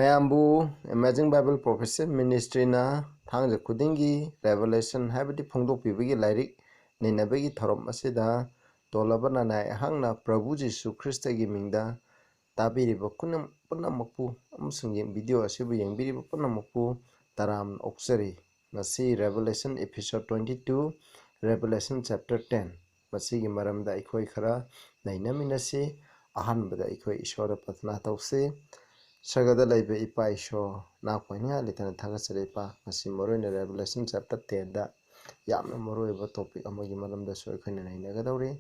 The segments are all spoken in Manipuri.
mayambu Amazing Bible Prophecy Ministry na thangja khudingi revelation habiti phongdokpibagi lairik ninabagi thorom asida tolabana na hangna Prabhu Jisu Christ gi mingda tabiriba punamakpu amsung video asibu yengbiriba punamakpu taram oksari masi Revelation episode 22 Revelation chapter 10 masigi maramda ikhoi khara nainaminasi ahanbada ikhoi ishora patna tawse Sagada laibe ipa isho na poinya litana thagasare ipa masi moroi Revelation chapter 10 da yamna moroi ba topic amagi malamda so ekhina nainagadawri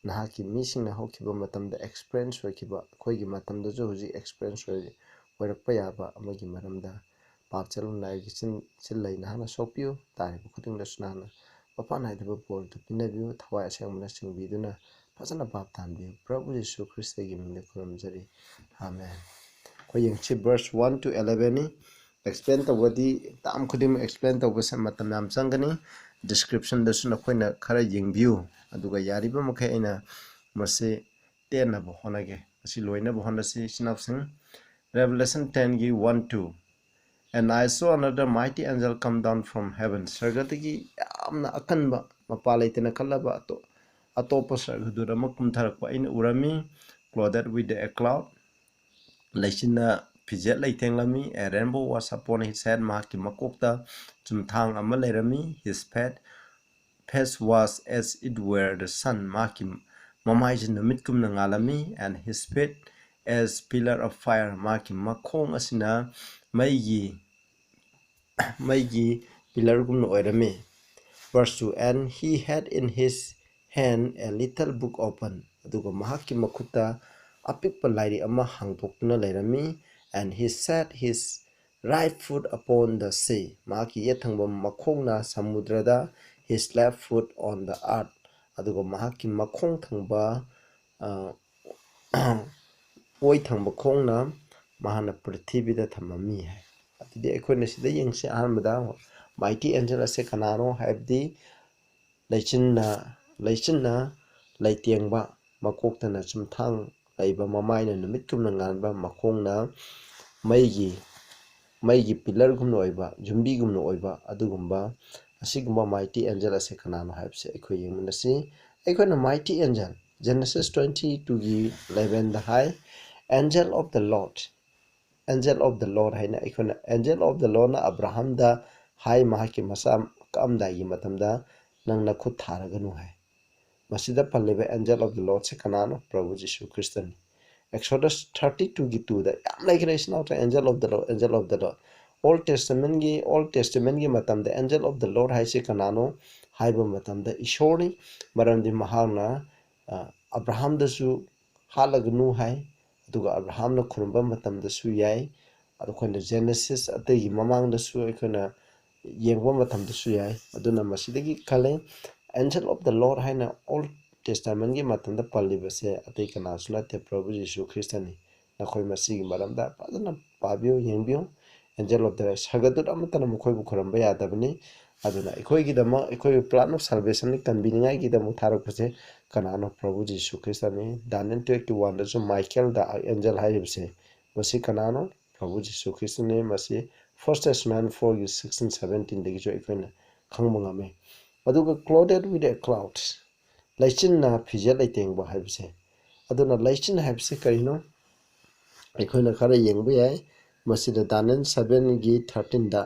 nahaki misingna hokiba matamda experience hokiba khoigi matamda jo huji experience hoirakpa yaba amagi maramda pakchalu naigi chin lai nahana sopio tari khuding dasnana papa naidaba bol to pinabiu thawai asengmana singbiduna phasana bap tanbiu Prabhu Jisu Christ gi mingda khuramjari amen Koyingchi verse 1 to 11 ni explain tawadi tam khudim explain tawbasa matam yam changani description da suna khoina khara yingbiu aduga yariba mokhe aina mase tena bo honage asi loina bo honasi sinapsing Revelation 10 gi 1 2 And I saw another mighty angel come down from heaven sargatigi amna akanba mapalaitena kallaba atopa sargadura makum tharakpa aina urami clothed with a cloud Laisina Pijet Laitenglami, a rainbow was upon his head, Maki Makokta, Jumtang Amalerami, his face was as it were the sun, Maki Mamajin the Mitkum Nangalami, and his feet as pillar of fire, Maki Makong Asina, Maigi pillar gum oirami. Verse 2 And he had in his hand a little book open, Aduga Mahaki Makuta. Apikpa lairi ama hangtokna lairami and he set his right foot upon the sea maki yethangba makhongna samudrada his left foot on the earth adugo mahaki makhong thangba oi thangba khongna mahana prithibida thamami hai atidi ekhoina sida yengse ahanbada mighty angel ase kanano habdi leichinna laitiengba makoktana chumthang laiba mamaina numit kumna nganba makhongna maigi pillar gumna oiba jumbi gumna oiba adugumba asigumba mighty angel ase kanano haibse ekhoi yengmunasi ekhoina mighty angel Genesis 22 gi 11 the high angel of the Lord haina ekhoina angel of the Lord na Abraham da hai mahaki masam kamda gi matamda nangna khut tharaganu hai Masida Palleva angel of the Lord se kanano Prabhu Jisu Christani Exodus 32 gi 2 da yam like ration out angel of the Lord Old Testament gi matam the angel of the Lord hai se kanano haiba matam da ishori maramdi mahana Abraham da su halagnu hai aduga Abraham na khurumba matam da su yai adukhona Genesis ategi mamang da su ekona yengba matam da su yai aduna masidagi khale Angel of the Lord haina Old Testament gi matanda pallibase atei kana suna te Prabhu Jisu Christani nakhoi masigi maramda padana pabio yengbiu Angel of the Lord sagadut amatana mukhoi bu khoramba yadabni aduna ekhoi gi dama ekhoi plan of salvation ni convening gi dama tharak pase kanano Prabhu Jisu Christani Daniel 21 da so Michael da angel haibse masi kanano Prabhu Jisu Christani masi First Testament 4 16 17 degi jo ekhoina khangmangame aduga clothed with a cloud laichinna phije laitengba haibse aduna laichin haibse karino ekhoina khara yengba yai masida Daniel 7 gi 13 da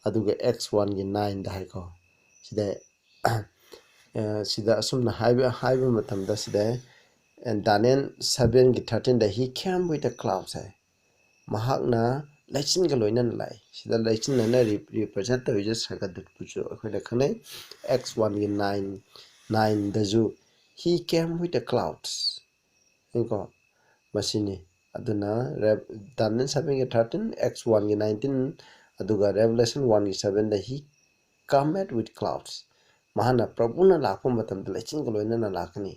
aduga x1 gi 9 da haiko sida asumna haiba matamda sida and Daniel 7 gi 13 da he came with a cloud hai mahakna laichin ga loinan lai sida laichin na represent the just sagadut pujo ekhoina khanai x1 gi 9 daju he came with the clouds inko masini aduna Daniel 7 gi 13 x1 gi 19 aduga Revelation 1 gi 7 da he come with clouds mahana prabhuna lakpa matam da laichin ga loinana lakani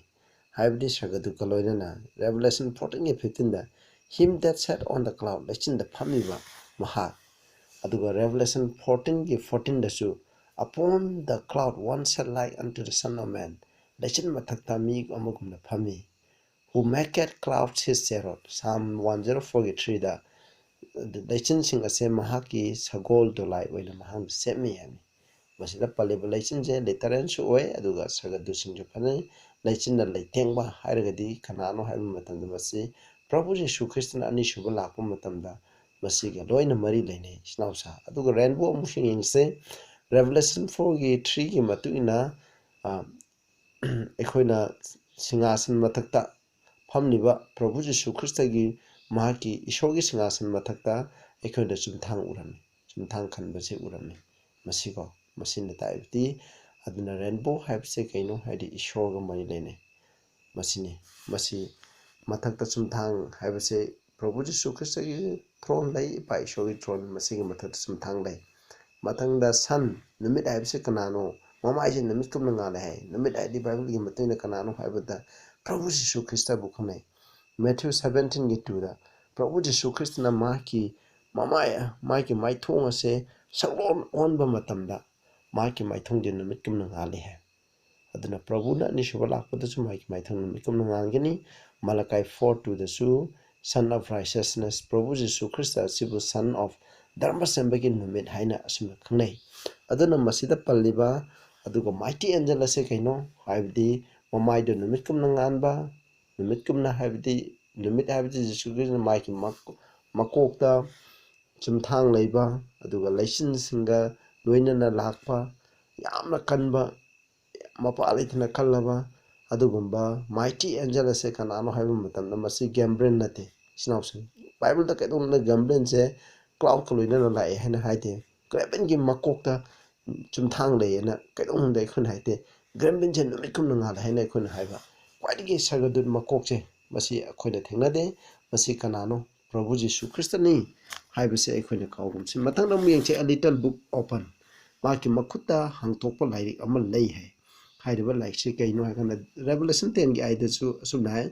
haibdi sagadu ga loinana Revelation 14 gi 15 da him that sat on the cloud laichin da phamiba maha aduga Revelation 14 gi 14 da su upon the cloud one sat like unto the son of man laichin mathakta mi amagumna phami who maketh clouds his chariot Psalm 104 gi 3 da ꯂꯩꯆꯤꯟꯁꯤꯡ ꯑꯁꯦ ꯃꯍꯥꯛꯀꯤ ꯁꯒꯣꯜ ꯗꯣꯂꯥꯏ ꯑꯣꯏꯅ ꯃꯍꯥꯛꯅ ꯁꯦꯝꯃꯤ ꯍꯥꯏꯕꯅꯤ ꯃꯁꯤꯗ ꯄꯜꯂꯤꯕ ꯂꯩꯆꯤꯟꯁꯦ ꯂꯤꯇꯔꯦꯜꯁꯨ ꯑꯣꯏ ꯑꯗꯨꯒ ꯁꯒꯗꯨꯁꯤꯡꯁꯨ ꯐꯅꯩ ꯂꯩꯆꯤꯟꯅ ꯂꯩꯇꯦꯡꯕ ꯍꯥꯏꯔꯒꯗꯤ ꯀꯅꯥꯅꯣ ꯍꯥꯏꯕ ꯃꯇꯝꯗ ꯃꯁꯤ ꯄ꯭ꯔꯚꯨ ꯖꯤꯁꯨ ꯈ꯭ꯔꯤꯁꯇꯅ ꯑꯅꯤꯁꯨꯕ ꯂꯥꯛꯄ ꯃꯇꯝꯗ ꯃꯁꯤꯒ ꯂꯣꯏꯅ ꯃꯔꯤ ꯂꯩꯅꯩ ꯏꯆꯤꯟꯅꯥꯎꯁꯥ ꯑꯗꯨꯒ ꯔꯦꯟꯕꯣ ꯑꯃꯁꯨ ꯌꯦꯡꯁꯦ ꯔꯦꯚꯦꯂꯦꯁꯟ 4ꯒꯤ 3ꯒꯤ ꯃꯇꯨꯡ ꯏꯟꯅ ꯑꯩꯈꯣꯏꯅ ꯁꯤꯡꯍꯥꯁꯟ ꯃꯊꯛꯇ ꯐꯝꯂꯤꯕ ꯄ꯭ꯔꯚꯨ ꯖꯤꯁꯨ ꯈ꯭ꯔꯤꯁꯇꯒꯤ ꯃꯍꯥꯛꯀꯤ ꯏꯁꯣꯔꯒꯤ ꯁꯤꯡꯍꯥꯁꯟ ꯃꯊꯛꯇ ꯑꯩꯈꯣꯏꯅ ꯆꯨꯝꯊꯥꯡ ꯎꯔꯝꯃꯤ ꯆꯨꯝꯊꯥꯡ ꯈꯟꯕꯁꯦ ꯎꯔꯝꯃꯤ ꯃꯁꯤꯀꯣ ꯃꯁꯤꯅ ꯇꯥꯛꯏꯕꯗꯤ ꯑꯗꯨꯅ ꯔꯦꯟꯕꯣ ꯍꯥꯏꯕꯁꯦ ꯀꯩꯅꯣ ꯍꯥꯏꯗꯤ ꯏꯁꯣꯔꯒ ꯃꯔꯤ ꯂꯩꯅꯩ ꯃꯁꯤꯅꯤ ꯃꯁꯤ ꯃꯊꯛꯇ ꯆꯨꯝꯊꯥꯡ ꯍꯥꯏꯕꯁꯦ ꯄ꯭ꯔꯚꯨ ꯖꯤꯁꯨ ꯈ꯭ꯔꯤꯁꯇꯒꯤ ꯊ꯭ꯔꯣꯟ ꯂꯩ ꯏꯄꯥ ꯏꯁꯣꯔꯒꯤ ꯊ꯭ꯔꯣꯟ ꯃꯁꯤꯒꯤ ꯃꯊꯛꯇ ꯆꯨꯝꯊꯥꯡ ꯂꯩ ꯃꯊꯪꯗ ꯁꯟ ꯅꯨꯃꯤꯠ ꯍꯥꯏꯕꯁꯦ ꯀꯅꯥꯅꯣ ꯃꯃꯥꯏꯁꯦ ꯅꯨꯃꯤꯠꯀꯨꯝꯅ ꯉꯥꯜꯂꯦ ꯍꯥꯏ ꯅꯨꯃꯤꯠ ꯍꯥꯏꯗꯤ ꯕꯥꯏꯕꯜꯒꯤ ꯃꯇꯨꯡ ꯏꯟꯅ ꯀꯅꯥꯅꯣ ꯍꯥꯏꯕꯗ ꯄ꯭ꯔꯚꯨ ꯖꯤꯁꯨ ꯈ꯭ꯔꯤꯁꯇꯕꯨ ꯈꯪꯅꯩ ꯃꯦꯊ꯭ꯌꯨ 17ꯒꯤ 2ꯗ ꯄ꯭ꯔꯚꯨ ꯖꯤꯁꯨ ꯈ꯭ꯔꯤꯁꯇꯅ ꯃꯥꯒꯤ ꯃꯥꯏꯊꯣꯡ ꯑꯁꯦ ꯁꯛꯂꯣꯟ ꯑꯣꯟꯕ ꯃꯇꯝꯗ ꯃꯥꯒꯤ ꯃꯥꯏꯊꯣꯡꯁꯦ ꯅꯨꯃꯤꯠꯀꯨꯝꯅ ꯉꯥꯜꯂꯤ ꯍꯥꯏ ꯑꯗꯨꯅ ꯄ꯭ꯔꯚꯨꯅ ꯑꯅꯤꯁꯨꯕ ꯂꯥꯛꯄꯗꯁꯨ ꯃꯥꯒꯤ ꯃꯥꯏꯊꯣꯡ ꯅꯨꯃꯤꯠꯀꯨꯝꯅ ꯉꯥꯟꯒꯅꯤ ꯃꯂꯀꯥꯏ 4:2ꯗꯁꯨ ꯁꯟ ꯑꯣꯐ ꯔꯥꯏꯁꯁꯅꯦꯁ ꯄ꯭ꯔꯚꯨ ꯖꯤꯁꯨ ꯈ꯭ꯔꯤꯁꯇ ꯑꯁꯤꯕꯨ ꯁꯟ ꯑꯣꯐ ꯙꯔꯃ ꯁꯦꯝꯕꯒꯤ ꯅꯨꯃꯤꯠ ꯍꯥꯏꯅ ꯑꯁꯨꯝꯅ ꯈꯪꯅꯩ ꯑꯗꯨꯅ ꯃꯁꯤꯗ ꯄꯜꯂꯤꯕ ꯑꯗꯨꯒ ꯃꯥꯏꯇꯤ ꯑꯦꯟꯖꯦꯜ ꯑꯁꯦ ꯀꯩꯅꯣ ꯍꯥꯏꯕꯗꯤ ꯃꯃꯥꯏꯗ ꯅꯨꯃꯤꯠꯀꯨꯝꯅ ꯉꯥꯟꯕ ꯅꯨꯃꯤꯠꯀꯨꯝꯅ ꯍꯥꯏꯕꯗꯤ ꯅꯨꯃꯤꯠ ꯍꯥꯏꯕꯗꯤ ꯖꯤꯁꯨ ꯈ꯭ꯔꯤꯁꯇꯅ ꯃꯥꯒꯤ ꯃꯀꯣꯛꯇ ꯆꯨꯝꯊꯥꯡ ꯂꯩꯕ ꯑꯗꯨꯒ ꯂꯩꯆꯤꯟꯁꯤꯡꯒ ꯂꯣꯏꯅꯅ ꯂꯥꯛꯄ ꯌꯥꯝꯅ ꯀꯟꯕ ꯃꯄꯥ ꯂꯩꯇꯅ ꯀꯜꯂꯕ ꯑꯗꯨꯒꯨꯝꯕ ꯃꯥꯏꯇꯤ ꯑꯦꯟꯖꯦꯜ ꯑꯁꯦ ꯀꯅꯥꯅꯣ ꯍꯥꯏꯕ ꯃꯇꯝꯗ ꯃꯁꯤ ꯒꯦꯝꯕ꯭ꯔꯦꯟ ꯅꯠꯇꯦ ꯏꯆꯤꯟꯅꯥꯎꯁꯤꯡ ꯕꯥꯏꯕꯜꯗ ꯀꯩꯗꯧꯅ ꯒꯦꯝꯕ꯭ꯔꯦꯟꯁꯦ ꯀ꯭ꯂꯥꯎꯗꯀ ꯂꯣꯏꯅꯅ ꯂꯥꯛꯑꯦ ꯍꯥꯏꯅ ꯍꯥꯏꯗꯦ ꯒ꯭ꯔꯦꯕꯦꯟꯒꯤ ꯃꯀꯣꯛꯇ ꯆꯨꯝꯊꯥꯡ ꯂꯩꯌꯦꯅ ꯀꯩꯗꯧꯅꯨꯡꯗ ꯑꯩꯈꯣꯏꯅ ꯍꯥꯏꯗꯦ ꯒ꯭ꯔꯦꯕꯦꯟꯁꯦ ꯅꯨꯃꯤꯠꯀꯨꯝꯅ ꯉꯥꯜꯂꯦ ꯍꯥꯏꯅ ꯑꯩꯈꯣꯏꯅ ꯍꯥꯏꯕ ꯈ꯭ꯋꯥꯏꯗꯒꯤ ꯁꯔꯒꯗꯨꯠ ꯃꯀꯣꯛꯁꯦ ꯃꯁꯤ ꯑꯩꯈꯣꯏꯅ ꯊꯦꯡꯅꯗꯦ ꯃꯁꯤ ꯀꯅꯥꯅꯣ ꯄ꯭ꯔꯚꯨ ꯖꯤꯁꯨ ꯈ꯭ꯔꯤꯁꯇꯅꯤ ꯍꯥꯏꯕꯁꯦ ꯑꯩꯈꯣꯏꯅ ꯀꯥꯎꯒꯨꯝꯁꯤ ꯃꯊꯪꯗ ꯑꯃꯨꯛ ꯌꯦꯡꯁꯦ ꯑ ꯂꯤꯇꯜ ꯕꯨꯛ ꯑꯣꯄꯟ ꯃꯥꯒꯤ ꯃꯈꯨꯠꯇ ꯍꯥꯡꯇꯣꯛꯄ ꯂꯥꯏꯔꯤꯛ ꯑꯃ ꯂꯩ ꯍꯥꯏ ꯍꯥꯏꯔꯤꯕ ꯂꯥꯏꯔꯤꯛꯁꯤ ꯀꯩꯅꯣ ꯍꯥꯏꯔꯀꯥꯟꯗ ꯔꯦꯚꯦꯂꯦꯁꯟ 10ꯒꯤ ꯑꯥꯏꯗꯁꯨ ꯑꯁꯨꯝꯅ ꯍꯥꯏ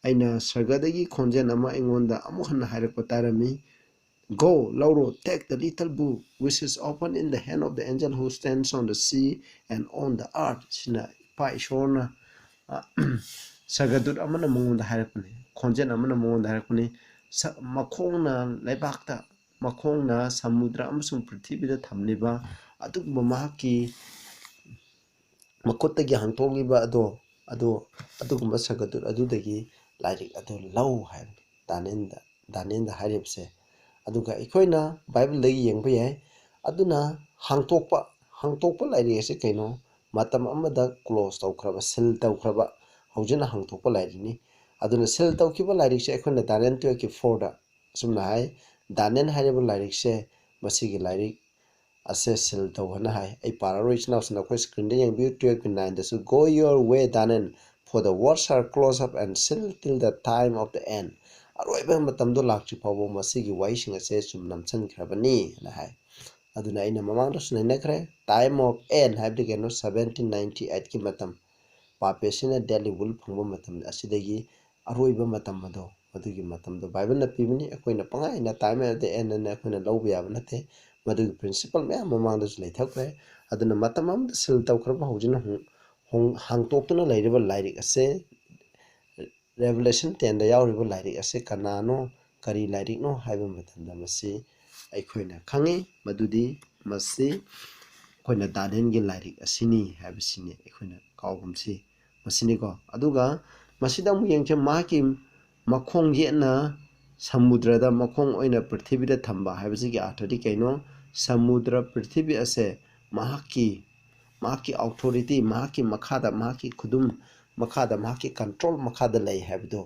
ꯑꯩꯅ ꯁꯔꯒꯗꯒꯤ ꯈꯣꯟꯖꯦꯜ ꯑꯃ ꯑꯩꯉꯣꯟꯗ ꯑꯃꯨꯛ ꯍꯟꯅ ꯍꯥꯏꯔꯛꯄ ꯇꯥꯔꯝꯃꯤ Go, Lauro, take the little book which is open in the hand of the angel who stands on the sea and on the earth. Sina ipa ishorna sagadut amana mongda harakuni khonjen amana mongda harakuni makhongna leibakta makhongna samudra amasung prithibida thamliba adugumba mahaki ꯃꯈꯨꯠꯇꯒꯤ ꯍꯥꯡꯇꯣꯛꯂꯤꯕ ꯑꯗꯨꯒꯨꯝꯕ ꯁꯒꯗꯨꯠ ꯑꯗꯨꯗꯒꯤ ꯂꯥꯏꯔꯤꯛ ꯑꯗꯨ ꯂꯧ ꯍꯥꯏꯕꯅꯤ ꯗꯥꯅꯤꯌꯦꯜꯗ ꯍꯥꯏꯔꯤꯕꯁꯦ ꯑꯗꯨꯒ ꯑꯩꯈꯣꯏꯅ ꯕꯥꯏꯕꯜꯗꯒꯤ ꯌꯦꯡꯕ ꯌꯥꯏ ꯑꯗꯨꯅ ꯍꯥꯡꯇꯣꯛꯄ ꯂꯥꯏꯔꯤꯛ ꯑꯁꯤ ꯀꯩꯅꯣ ꯃꯇꯝ ꯑꯃꯗ ꯀ꯭ꯂꯣꯖ ꯇꯧꯈ꯭ꯔꯕ ꯁꯤꯜ ꯇꯧꯈ꯭ꯔꯕ ꯍꯧꯖꯤꯛꯅ ꯍꯥꯡꯇꯣꯛꯄ ꯂꯥꯏꯔꯤꯛꯅꯤ ꯑꯗꯨꯅ ꯁꯤꯜ ꯇꯧꯈꯤꯕ ꯂꯥꯏꯔꯤꯛꯁꯦ ꯑꯩꯈꯣꯏꯅ ꯗꯥꯅꯤꯌꯦꯜ 12ꯒꯤ 4ꯗ ꯑꯁꯨꯝꯅ ꯍꯥꯏ ꯗꯥꯅꯤꯌꯦꯜ ꯍꯥꯏꯔꯤꯕ ꯂꯥꯏꯔꯤꯛꯁꯦ ꯃꯁꯤꯒꯤ ꯂꯥꯏꯔꯤꯛ ꯑꯁꯦ ꯁꯤꯜ ꯇꯧꯍꯟꯅ ꯍꯥꯏ ꯑꯩ ꯄꯥꯔꯔꯣꯏ ꯏꯆꯤꯟꯅꯥꯎꯁꯤꯡ ꯑꯩꯈꯣꯏ ꯁ꯭ꯀ꯭ꯔꯤꯟꯗ ꯌꯦꯡꯕꯤꯌꯨ 12:9ꯗꯁꯨ Go your way Daniel for the words are close up and sealed till the time of the end ꯑꯔꯣꯏꯕ ꯃꯇꯝꯗꯣ ꯂꯥꯛꯇ꯭ꯔꯤ ꯐꯥꯎꯕ ꯃꯁꯤꯒꯤ ꯋꯥꯍꯩꯁꯤꯡ ꯑꯁꯦ ꯁꯨꯝ ꯅꯝꯁꯤꯟꯈ꯭ꯔꯕꯅꯤ ꯍꯥꯏꯅ ꯍꯥꯏ ꯑꯗꯨꯅ ꯑꯩꯅ ꯃꯃꯥꯡꯗꯁꯨ ꯅꯩꯅꯈ꯭ꯔꯦ ꯇꯥꯏꯝ ꯑꯣꯐ ꯑꯦꯟ ꯍꯥꯏꯕꯗꯤ ꯀꯩꯅꯣ 1798ꯒꯤ ꯃꯇꯝ ꯄꯥꯄꯦꯁꯤꯅ ꯗꯦꯜꯂꯤ ꯋꯨꯜ ꯐꯪꯕ ꯃꯇꯝ ꯑꯁꯤꯗꯒꯤ ꯑꯔꯣꯏꯕ ꯃꯇꯝ ꯑꯗꯣ ꯑꯗꯨꯒꯤ ꯃꯇꯝꯗꯣ ꯕꯥꯏꯕꯜꯅ ꯄꯤꯕꯅꯤ ꯑꯩꯈꯣꯏꯅ ꯄꯪꯍꯥꯏꯅ ꯇꯥꯏꯝ ꯑꯣꯐ ꯗ ꯑꯦꯟ ꯑꯅ ꯑꯩꯈꯣꯏꯅ ꯂꯧꯕ ꯌꯥꯕ ꯅꯠꯇꯦ ꯃꯗꯨꯒꯤ ꯄ꯭ꯔꯤꯟꯁꯤꯄꯜ ꯃꯌꯥꯝ ꯃꯃꯥꯡꯗꯁꯨ ꯂꯩꯊꯈ꯭ꯔꯦ ꯑꯗꯨꯅ ꯃꯇꯝ ꯑꯃꯗ ꯁꯤꯜ ꯇꯧꯈ꯭ꯔꯕ ꯍꯧꯖꯤꯛꯅ ꯍꯥꯡꯇꯣꯛꯇꯨꯅ ꯂꯩꯔꯤꯕ ꯂꯥꯏꯔꯤꯛ ꯑꯁꯦ ꯔꯦꯚꯦꯂꯦꯁꯟ 10ꯗ ꯌꯥꯎꯔꯤꯕ ꯂꯥꯏꯔꯤꯛ ꯑꯁꯦ ꯀꯅꯥꯅꯣ ꯀꯔꯤ ꯂꯥꯏꯔꯤꯛꯅꯣ ꯍꯥꯏꯕ ꯃꯇꯝꯗ ꯃꯁꯤ ꯑꯩꯈꯣꯏꯅ ꯈꯪꯉꯤ ꯃꯗꯨꯗꯤ ꯃꯁꯤ ꯑꯩꯈꯣꯏꯅ ꯗꯥꯅꯤꯌꯦꯜꯒꯤ ꯂꯥꯏꯔꯤꯛ ꯑꯁꯤꯅꯤ ꯍꯥꯏꯕꯁꯤꯅꯤ ꯑꯩꯈꯣꯏꯅ ꯀꯥꯎꯒꯨꯝꯁꯤ ꯃꯁꯤꯅꯤꯀꯣ ꯑꯗꯨꯒ ꯃꯁꯤꯗ ꯑꯃꯨꯛ ꯌꯦꯡꯁꯦ ꯃꯍꯥꯛꯀꯤ ꯃꯈꯣꯡ ꯌꯦꯠꯅ ꯁꯃꯨꯗ꯭ꯔꯗ ꯃꯈꯣꯡ ꯑꯣꯏꯅ ꯄ꯭ꯔꯤꯊꯤꯕꯤꯗ ꯊꯝꯕ ꯍꯥꯏꯕꯁꯤꯒꯤ ꯑꯥꯔꯊꯗꯤ ꯀꯩꯅꯣ ꯁꯃꯨꯗ꯭ꯔ ꯄ꯭ꯔꯤꯊꯤꯕꯤ ꯑꯁꯦ ꯃꯍꯥꯛꯀꯤ ꯑꯣꯊꯣꯔꯤꯇꯤ ꯃꯍꯥꯛꯀꯤ ꯃꯈꯥꯗ ꯃꯍꯥꯛꯀꯤ ꯈꯨꯗꯨꯝ ꯃꯈꯥꯗ ꯃꯍꯥꯛꯀꯤ ꯀꯟꯇ꯭ꯔꯣꯜ ꯃꯈꯥꯗ ꯂꯩ ꯍꯥꯏꯕꯗꯣ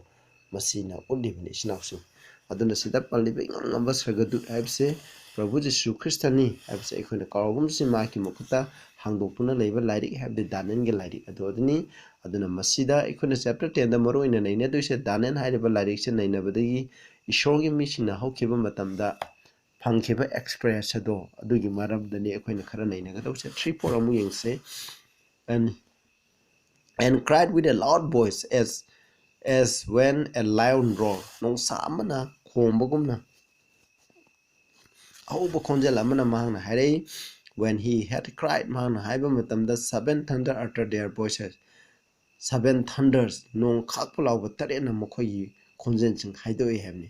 ꯃꯁꯤꯅ ꯎꯠꯂꯤꯕꯅꯤ ꯏꯆꯤꯟꯅꯥꯎꯁꯤꯡ ꯑꯗꯨꯅ ꯁꯤꯗ ꯄꯜꯂꯤꯕ ꯏꯉꯝ ꯉꯝꯕ ꯁꯔꯒꯗꯨꯠ ꯍꯥꯏꯕꯁꯦ ꯄ꯭ꯔꯚꯨ ꯖꯤꯁꯨ ꯈ꯭ꯔꯤꯁꯇꯅꯤ ꯍꯥꯏꯕꯁꯦ ꯑꯩꯈꯣꯏꯅ ꯀꯥꯎꯒꯨꯝꯁꯤ ꯃꯍꯥꯛꯀꯤ ꯃꯈꯨꯠꯇ ꯍꯥꯡꯗꯣꯛꯇꯨꯅ ꯂꯩꯕ ꯂꯥꯏꯔꯤꯛ ꯍꯥꯏꯕꯗꯤ ꯗꯥꯅꯤꯌꯦꯜꯒꯤ ꯂꯥꯏꯔꯤꯛ ꯑꯗꯨꯅꯤ ꯑꯗꯨꯅ ꯃꯁꯤꯗ ꯑꯩꯈꯣꯏꯅ ꯆꯦꯞꯇꯔ 10ꯗ ꯃꯔꯨꯑꯣꯏꯅ ꯅꯩꯅꯗꯣꯏꯁꯦ ꯗꯥꯅꯤꯌꯦꯜ ꯍꯥꯏꯔꯤꯕ ꯂꯥꯏꯔꯤꯛꯁꯦ ꯅꯩꯅꯕꯗꯒꯤ ꯏꯁꯣꯔꯒꯤ ꯃꯤꯁꯤꯡꯅ ꯍꯧꯈꯤꯕ ꯃꯇꯝꯗ ꯐꯪꯈꯤꯕ ꯑꯦꯛꯁꯄ꯭ꯔꯦꯁ ꯑꯗꯣ ꯑꯗꯨꯒꯤ ꯃꯔꯝꯗꯅꯤ ꯑꯩꯈꯣꯏꯅꯈꯔ ꯅꯩꯅꯒꯗꯧꯁꯦ 3-4 ꯑꯃꯨꯛ ꯌꯦꯡꯁꯦ and cried with a loud voice as when a lion roar ꯅꯣꯡꯁꯥ ꯑꯃꯅ ꯈꯣꯡꯕꯒꯨꯝꯅ ꯑꯍꯧꯕ ꯈꯣꯟꯖꯦꯜ ꯑꯃꯅ ꯃꯍꯥꯛꯅ ꯍꯥꯏꯔꯛꯏ when he had cried ꯃꯍꯥꯛꯅ ꯍꯥꯏꯕ ꯃꯇꯝꯗ 7 thunder uttered their voices 7 thunders ꯅꯣꯡ ꯈꯥꯛꯄ ꯂꯥꯎꯕ 8ꯅ ꯃꯈꯣꯏꯒꯤ ꯈꯣꯟꯖꯦꯜꯁꯤꯡ ꯍꯥꯏꯗꯣꯛꯏ ꯍꯥꯏꯕꯅꯤ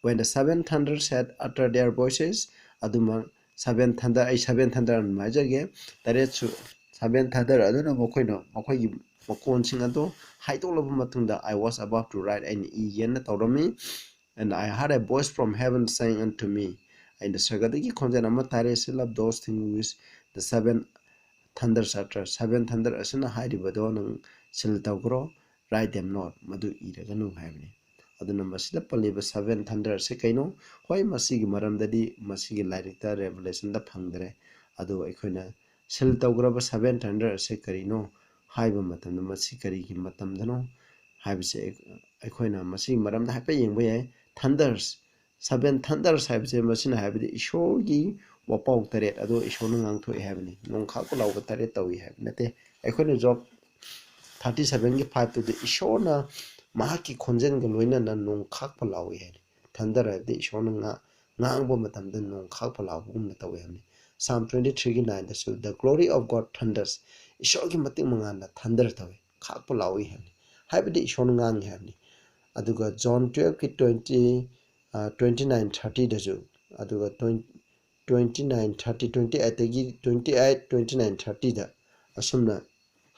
When the seven thunders had uttered their voices, aduma seven thunder I seven thunder majage taretsu seven thunder aduna mokoino mokoigi mokonsing ado haidolaba matungda I was about to write an yen tawrami, and I heard a voice from heaven saying unto me, and the sagadagi konjan ama tare silab those things which the seven thunders utter. Seven thunder asuna hairibado nang sil tawgro, write them not madu iraganu haibni. aduna masida paliba seven thunder se kaino hoi masigi maramdadi masigi lairikta revelation da phangdre adu aikoina sil tawgraba seven thunder se karino haiba matamda masi karigi matamdano haibse aikoina masigi maramda haipa yengba yai. Thunders seven thunders haibse masina haibdi ishorgi wapau taret ado ishorna ngangthoi haibni nongkha ko lawga taret tawi haibnate aikoina job 37 की 5 to ishona mahaki khonjen ga loina na nong khak pa lawi he thandara de ishona ngang bo matam de nong khak pa law gum na tawi hamni. Psalm 23 ki 9 da so the glory of God thunders ishor ki mating manga na thunder tawi khak pa lawi he haibdi ishona ngang he hamni. Aduga John 12 ki 20 29 30 da jo aduga 29 30 28 gi 28 29 30 da asumna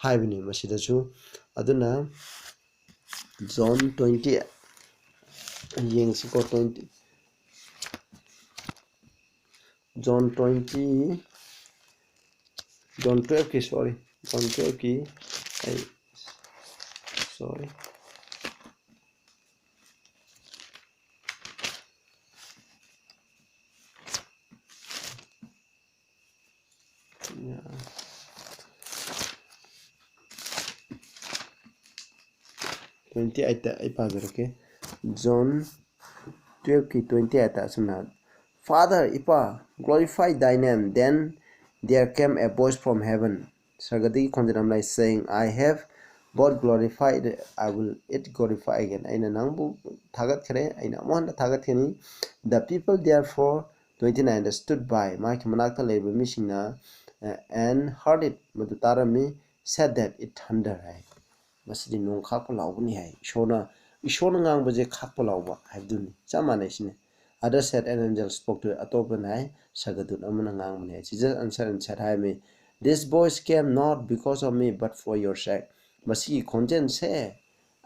haibni masidasu aduna John 20 yengsiko 20 John 20 John 12 ki sorry John 12 ki sorry yeah. 28 okay. John 12 ki 28 asuna Father ipa glorify thy name. Then there came a voice from heaven sagadi konjanam like saying, I have God glorified, I will it glorify again. Aina nangbu thagat khare aina amon thagat khani. The people therefore 29 stood by maki manakta leba misingna and heard it madutarami said that it thunder hai masidi nong khak lawbni hai ishona ngang baje khak lawba haibduni chamane sine. Others said an angel spoke to atopan hai sagadun amana ngang mane. Jesus answered and said, Hai me, this voice came not because of me but for your sake. Masi konjen se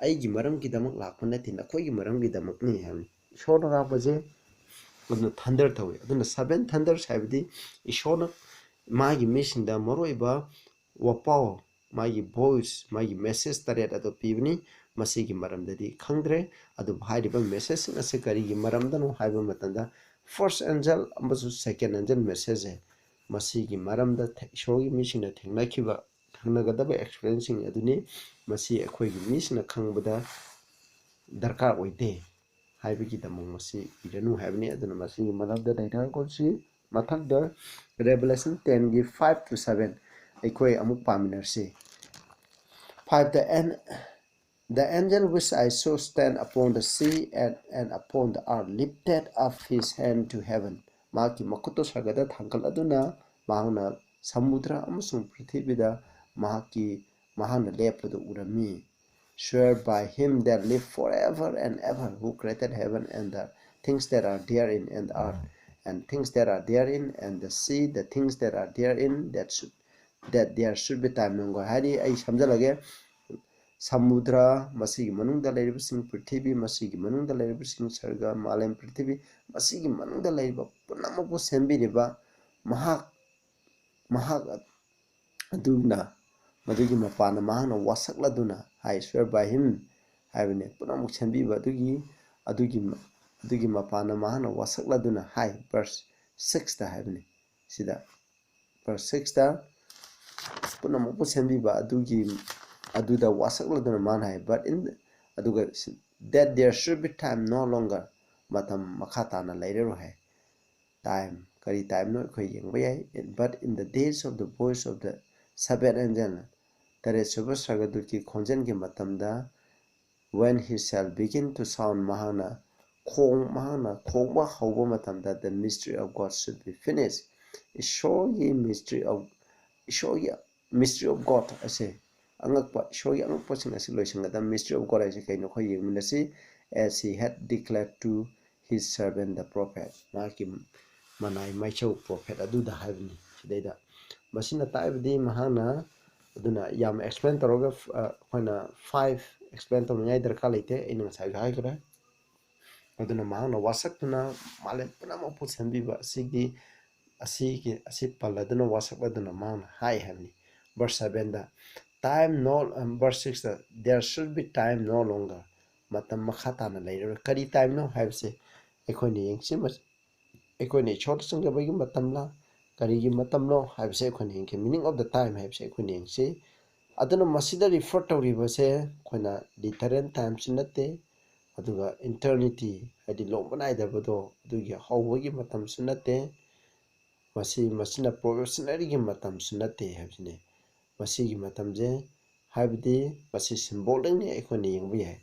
aigi maram ki damak lakpana tin akoi gi maram gi damak ni hai ishona ngang baje aduna thunder tawi aduna seven thunders haibdi ishona magi mission da moroiba wapao magi voice magi message taret ado pibni masigi maramdadi khangdre adu hairiba message na se kari gi maramdano haiba matanda first angel ambasu second angel message masigi maramda shogi mission na thengnakiba thangnagadaba experiencing aduni masi akhoi gi mission na khangbada darkar oide haibigi damong masi iranu haibni aduna masi malabda daita konsi mathakda Revelation 10 gi 5 to 7 akhoi amuk paminarsi 5 the angel which I saw stand upon the sea and upon the earth lifted up his hand to heaven. Maki makuto sagada thangkal aduna mahana samudra amasung prithibida mahaki mahana lepladu urami. Swear by him that live forever and ever, who created heaven and the things that are therein and the earth, and things that are therein and the sea, the things that are therein that there should be time nongo hari ai samjalage samudra masigi manungda leiribsing prithvi masigi manungda leiribsing sarga malem prithvi masigi manungda leiriba punamaku sembiriba mahak aduna madugi mapana mahana wasakladuna I swear by him haibne punamuk sembiba adugi mapana mahana wasakladuna hai verse 6 da haibne sida verse 6 da punamaku sembiba aduda wasakladuna man hai but in aduga that there should be time no longer matam makata na later hai time kari time no khoi yengba yai but in the days of the voice of the seventh angel tare suba sagadu ki khonjen ki matamda when he shall begin to sound mahana khongba hauba matamda the mystery of God should be finished. Ishogi mystery of God ase angakpa shogi angakpa sing ase loisanga the mystery of God ase kaino khoi yengminasi as he had declared to his servant the prophet maki manai maichau prophet aduda haibni sidaida masina taibdi mahana aduna yam explain toroga khoina 5 explain tawingai darkar leite ina sai gai kra aduna mahana wasak tuna male puna mo pusenbi ba sigi asi paladuna wasak aduna mahana hai habni verse 7 da time no verse 6 da there should be time no longer matam makhata na leiro kari time no habse ekhoni yengsi mas ekhoni short sanga bagi matam la kari gi matam no habse ekhoni yengke meaning of the time habse ekhoni yengsi aduna masida refer tawribase khoina literal time sinate aduga eternity hadi lombanai dabado adugi hawgi matam sinate masina professional gi matam sinate habsine masigi matamje habdi masi symbolic ni ekhoni yengbu yai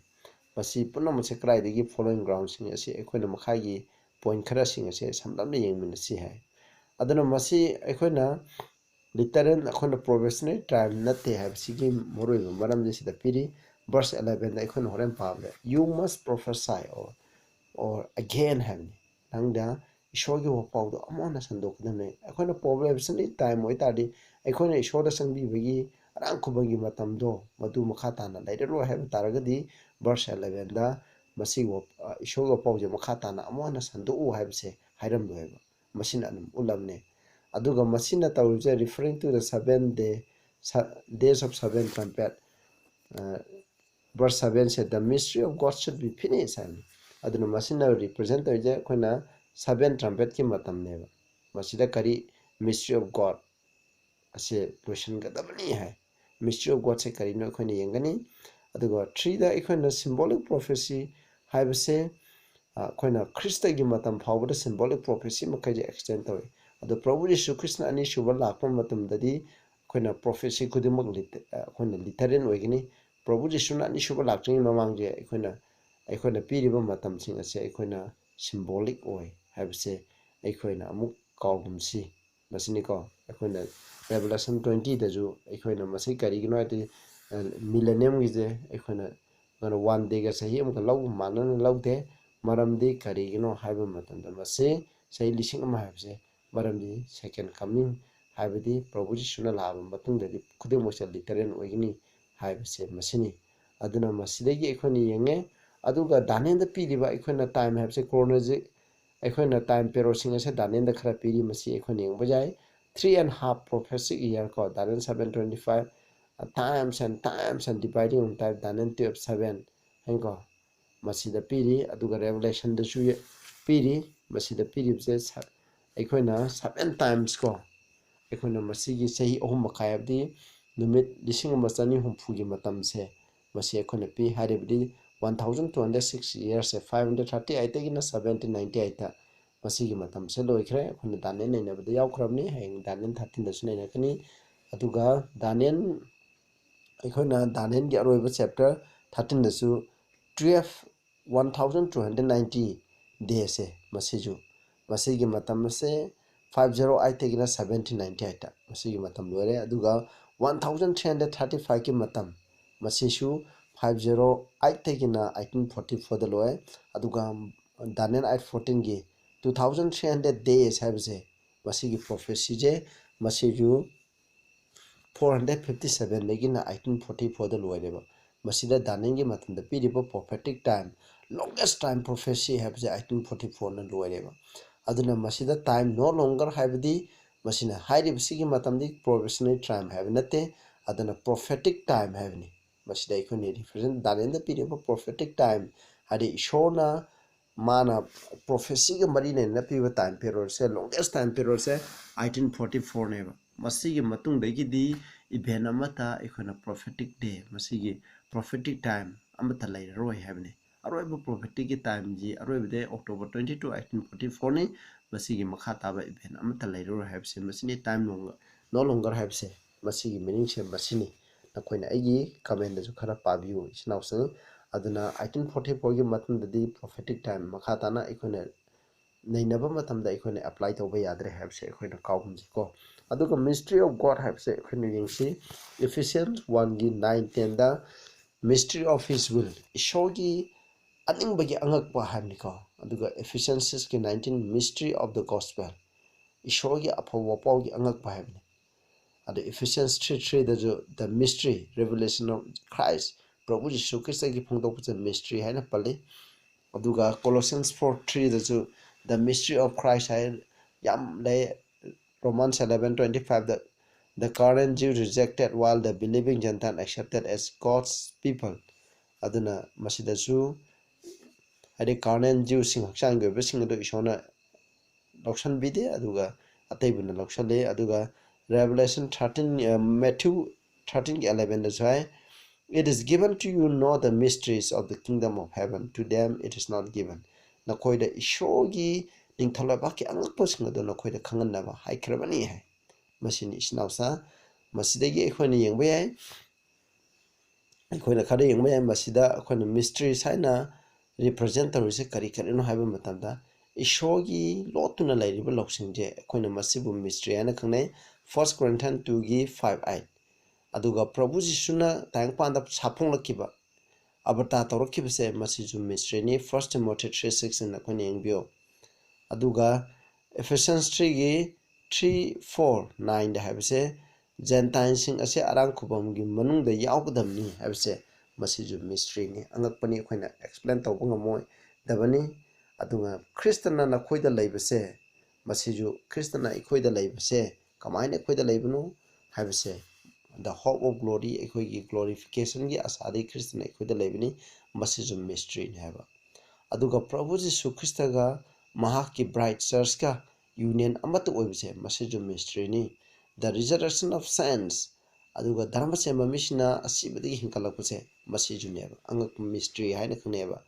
masi punam se krai degi following ground sing ase ekhona makhagi point khara sing ase samlamne yengmin si hai aduna masi ekhona literal ekhona professional time natte habsigi moroi maram je sida piri verse 11 da ekhona horen pable you must prophesy or again havni nangda ishogi wapau do amona sandok dane ekhona professional time oi tadi ekhona ishoda sangbi bagi arang khubagi matam do madu makhata na laidero have taragadi verse 11 da masi ishoga wapau je makhata na amona sandok habse hairam do heba masina ulamne aduga masina tawje referring to the 7 days of 7 trumpet verse 7 said the mystery of God should be finished and aduna masina represent je koina 7 trumpet ki matam neba masida kari mystery of God ase lotion gadabani hai mystery of God se kari no koina yengani aduga 3 da koina symbolic prophecy haibase koina Krista gi matam phawbada symbolic prophecy makai je extend tawi adu Prabhu Yesu Krishna ani shuba lakpa matam dadi koina prophecy kudimak koina literal oigini Prabhu Yesu na ani shuba lakjing mamang je koina piriba matam sing ase koina symbolic oi haibase koina amuk kawgumsi masini ko koina Revelation 20 da ju koina masai kari gino ati millennium gi je koina ngana 1 day ga sahi amka law manana lawde maramdi kari gino haiba matam da mase sai lising ama haibase maramdi second coming haibadi Prabhu Yesu na laba matung dadi khudem mosa literal oigini haibase masini aduna masidagi ekhoni yenge aduga danen da piriba ekhona time habse chronology ekhona time perosing ase danen da khara piri masi ekhoni yeng bajai 3.5 prophetic year ko danen 725 times and dividing on time danen 12 7 hengo masida piri aduga revelation da su piri masida piri bse ekhona 7 times ko ekhona masigi sahi ohum makai abdi numit lising masani humfugi matam se masi ekhona pi haribdi 1206 years 538 tagina 1798 masigi matam se loikhre ekhona danen nei nabdi yaukhrabni heng danen 13 da sunai nakani aduga danen ekhona danen gi aroiba chapter 13 da su 1290 days se masiju masigi matam se 508 tagina 1798 masigi matam loire aduga 1335 ki matam masisu 508 tagina 1844 da loe aduga danen 814 gi 2300 days habse masigi prophecy je masiju 457 legina 1844 da loireba masida danen gi matam da piriba prophetic time longest time prophecy habse 1844 na loireba aduna masida time no longer habdi masina hairibsigi matamdi professional time have nate aduna prophetic time havni masida ikoni represent danen da piriba prophetic time hadi ishona mana prophecy ga mari ne na piba time period se longest time period se 1844 neba masigi matung dagi di event amata ikona prophetic day masigi prophetic time amata lai roi havni aroiba prophetic time ji aroiba de October 22 1844 ni masigi makha taba event amata lai roi havse masini time no longer havse masigi meaning se masini nakoina aigi comment da ju khara pabiu isnausa aduna 1844 gi matung dadi prophetic time makha tana ikona nainaba matamda ikone apply tawba yadre habse ikone kawumji ko aduga mystery of God habse ikone yengsi Ephesians 1 gi 9 10 da mystery of his will ishogi ꯑꯅꯤꯡꯕꯒꯤ ꯑꯉꯛꯄ ꯍꯥꯏꯕꯅꯤꯀꯣ ꯑꯗꯨꯒ Ephesians 6:19 mystery of the gospel ꯏꯁꯣꯔꯒꯤ ꯑꯐꯕ ꯋꯥꯄꯥꯎꯒꯤ ꯑꯉꯛꯄ ꯍꯥꯏꯕꯅꯤ ꯑꯗꯨ Ephesians 3:3 ꯗꯁꯨ the mystery revelation of Christ Prabhu Yeshu ख्रिस्टꯒꯤ ꯐꯣꯡꯗꯣꯛꯄꯁꯦ mystery ꯍꯥꯏꯅ ꯄꯜꯂꯤ ꯑꯗꯨꯒ Colossians 4:3 दसु the mystery of Christ है याम ले Romans 11:25 the current Jew rejected while the believing Gentile accepted as God's people aduna masidasu ade current Jew sing hakchang ge besing do isona lokshan bide aduga ataibuna lokshale aduga Revelation 13 Matthew 13:11 dasu hai it is given to you know the mysteries of the kingdom of heaven to them it is not given nakoida ishogi ningthalaba ki angakposing ado nakoida khanganaba haikrabani hai masini isnausa masidagi ekhoni yengba yai ekhona khade yengba yai masida ekhona mystery saina represent tawise kari karino haiba matamda ishogi lotuna lairiba loksingje ekhona masibu mystery ana khangnai 1 Corinthians 2 gi 5:8 aduga Prabhu Jisuna tangpanda saphonglakiba abata tawrakibase masiju mystery ni 1 Timothy 3:6 na khone yengbio aduga Ephesians 3 gi 3:4-9 da habase Gentile sing ase arang khubam gi manung da yawgadamni habase masiju mystery ni angakpani khoina explain tawba ngamoy dabani aduga Christian na khoida leibase masiju Christian na ikhoida leibase kamaina khoida leibano habase the hope of glory ekhoi glorification gi asadi Christian ekhoi da lebini masiju mystery ni haba aduga Prabhu Jisu Christa ga mahak ki bride church ka union amata oibse masiju mystery ni the resurrection of saints aduga dharma sema mishina asibadi hinkalakpase masiju ne ba angak mystery haina khneba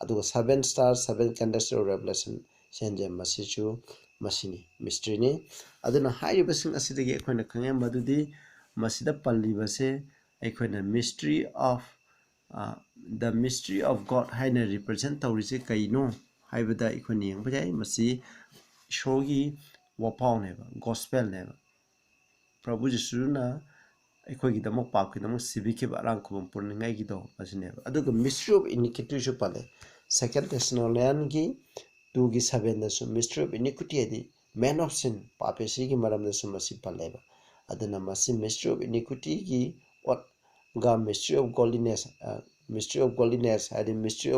aduga 7 stars 7 candles revelation senje masiju masini mystery ni aduna haibasing asidagi ekhoina khange madudi masida pallibase ekhoina mystery of the mystery of God haina represent tawrise kaino haibada ekhoina yengba jai masi shogi wapau neba gospel neba Prabhu Jisuna ekhoigi damo papki damo sibiki barang khubam purningai gi do masineba aduga mystery of iniquity ju pale second Thessalonian gi 2 gi 7 da su mystery of iniquity adi man of sin papesi gi maram da su masi paleba adana masi mystery of iniquity gi what ga mystery of godliness adi mystery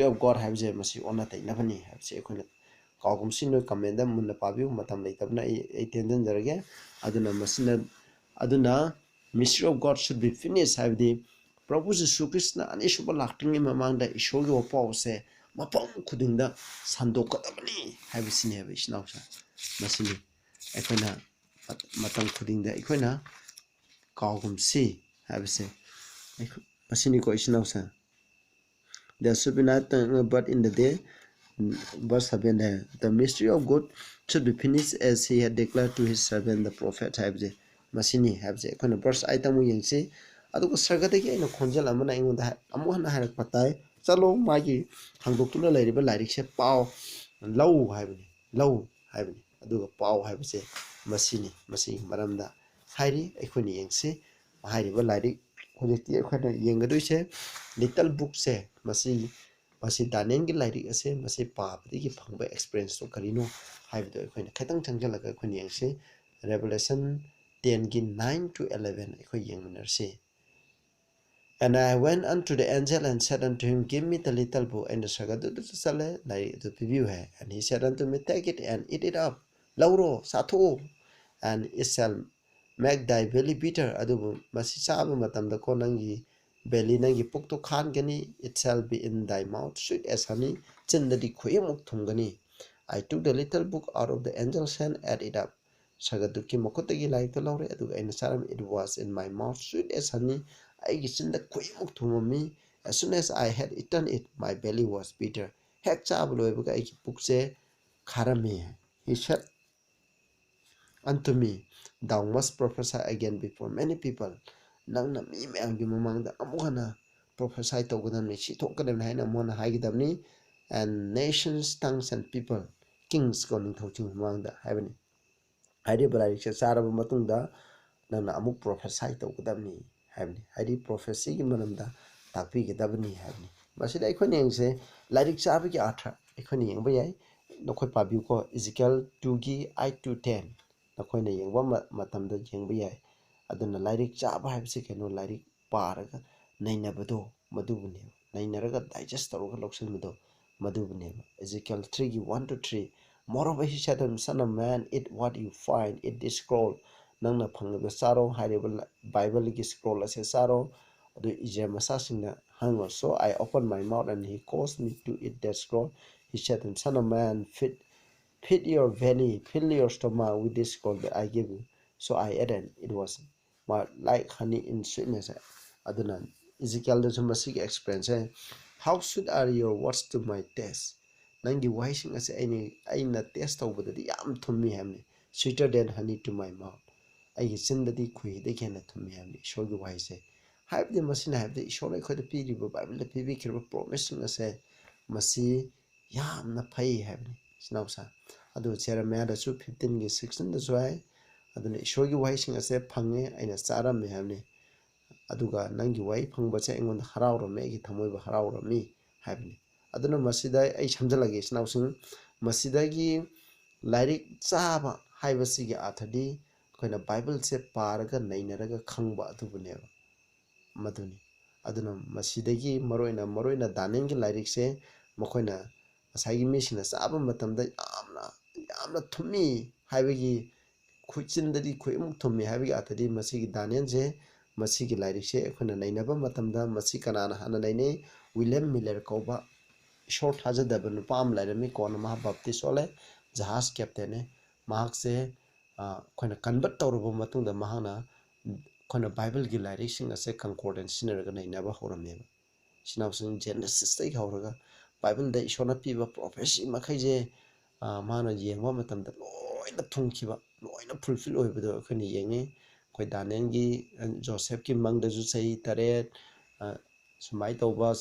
of God habje masi ona tai nabani habse ekhona kawgumsi no comment munna pabiu matam leitabna ei tension jarage aduna masina aduna mystery of God should be finished habdi Prabhu Jisu Krishna ani shuba laktingi mamangda ishogi wapause mapam khudingda sandokadabani habisini habe isnausa masini ekhona matam khudingda ekhona kawgumsi habse masini ko isnausa there should be nothing but in the day verse 7 the mystery of God should be finished as he had declared to his servant the prophet habje masini habje ekhona verse itamu yengsi adugo sargadagi aina khonjal amana ingonda amuhana harak patai chalo magi hangdoktuna lairiba lairik se pau low haibani aduga pau haibse masini masi maramda hairi ekhoni yengsi hairiba lairik hojekti ekhona yengadoise little book se masi Daniel gi lairik ase masi pabdi gi phangba experience to karino haibdo ekhona khatang changjalaga ekhoni yengsi Revelation 10 gi 9 to 11 ekhoi yengminarse and I went unto the angel and said unto him, give me the little book and the sagadu sale like the preview hai and he said unto me, take it and eat it up lauro satho and it shall make thy belly bitter adubu masi saba matamda ko nangi belly nangi pukto khan gani it shall be in thy mouth sweet as honey chindadi khoyemuk thumgani I took the little book out of the angel's hand and ate it up sagadu ki makotagi like to laure aduga ina saram it was in my mouth sweet as honey I gishinda khoyemuk thumami as soon as I had eaten it my belly was bitter hek chablo ebuga I pukse kharami he said unto me thou must prophesy again before many people nangna mi mayamgi mamangda amuhana prophesy togadamni si thokadamni haina amona haigidamni and nations tongues and people kings calling thoching mamangda haibani haidi balai se saraba matungda nangna amuk prophesy togadamni haibani haidi prophecy gi manamda takpi gedabni haibani masida ikhon yengse lairik chabi ki artha ikhon yengba yai nokhoi pabiu ko Ezekiel 2 gi 8 to 10 nokhoi na yengba matamda yengba yai aduna lairik chaba haibse keno lairik paraga nainabado madubune nainaraga digest toroga loksinbado madubune Ezekiel 3 gi 1 to 3 moreover he said unto son of man eat what you find eat this scroll nangna phangba saro haireba bible gi scroll ase saro adu ije masasingna hango so I opened my mouth and he caused me to eat that scroll he said and son of man feed your belly fill your stomach with this scroll that I give you so I ate and it was like honey in sweetness aduna Ezekiel da masig experience how sweet are your words to my taste nangi wahising ase aina taste tawbadadi yam thummi hamni sweeter than honey to my mouth ai sindadi khui de kena thummi hamni shogi wahise haibde masina haibde ishore khoda piriba bible pibi kirba promising ase masi yamna phai habni sinausa adu Jeremiah da su 15 gi 16 da suai aduna ishore gi wahising ase phange aina chara me hamni aduga nangi wai phangba che engon harawro me gi thamoi ba harawro mi habni aduna masida ai samjalage sinausing masida gi lairik chaba haibasi gi athadi koina bible se paraga nainaraga khangba adubune maduni aduna masidagi maroina danengi lairik se makoina asagi misina chaba matamda yamna thummi haibagi khuchindadi khoimuk thummi haibagi athadi masigi danen je masigi lairik se ekhona nainaba matamda masi kanana hana naine William Miller koba short thajadaba nupa am lairami kona ma baptist ole jahaz captain mahak se khoina convert tawruba matungda mahana khoina bible gi lairik sing ase concordance sinaraga nainaba horame sinawsing Genesis tai hawraga bible da ishona piba prophecy makhai je mana yengba matamda loina thungkiba loina fulfill oibado khoni yengi khoi Daniel gi Joseph ki mangda ju sahi taret sumai tawba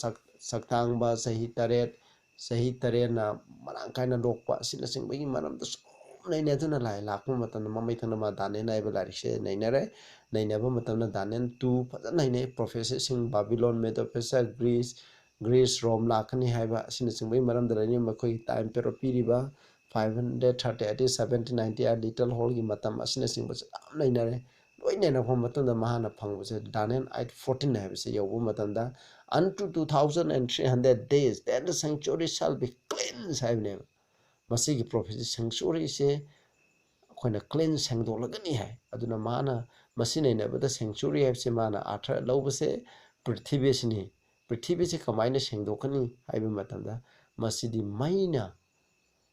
saktangba sahi taret na marang kaina lokpa sina singbagi maramda naine aduna lai lakpa matamda mamai thana ma Daniel naiba lairik se nainare nainaba matamda Daniel 2 faja naine prophecy sing Babylon Medo-Persia Greece Rome lakani haiba sina singbagi maramda laini makhoi time period piriba 530 AD 70 90 AD little hole gi matam asina singba am nainare loinena khom matunda mahana phangbase Daniel 8:14 haibase yobu matamda unto 2300 days then the sanctuary shall be cleansed haibne masigi prophecy sanctuary se khoina cleanse sangdolagani hai aduna mana masine nebada sanctuary haibse mana artha lobase prithvi sini prithvi se kamaina sangdokani haiba matamda masidi maina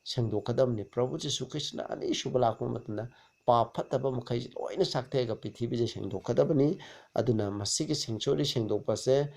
sangdokadamni Prabhu Jesu Krishna ani shubalakma matamda pa phataba makhai loina sakthega prithvi je sangdokadabani aduna masigi sanctuary sangdokpase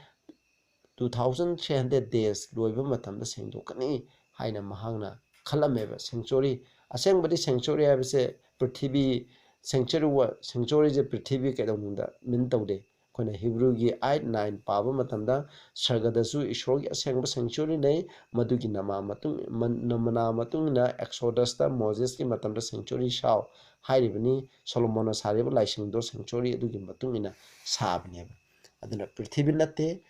2300 days loiba matamda sangdokani haina mahangna khalameba sanctuary asengbadi sanctuary habise prithvi sanctuary je prithvi kedamunda min tawde koina Hebrew gi 8 9 paba matamda sargadasu ishorgi asengba sanctuary nei madugi namana matungna Exodus ta Moses ki matamda sanctuary saw hairibani Solomon sariba laisingdo sanctuary adugi matungina sabneba aduna prithvi natte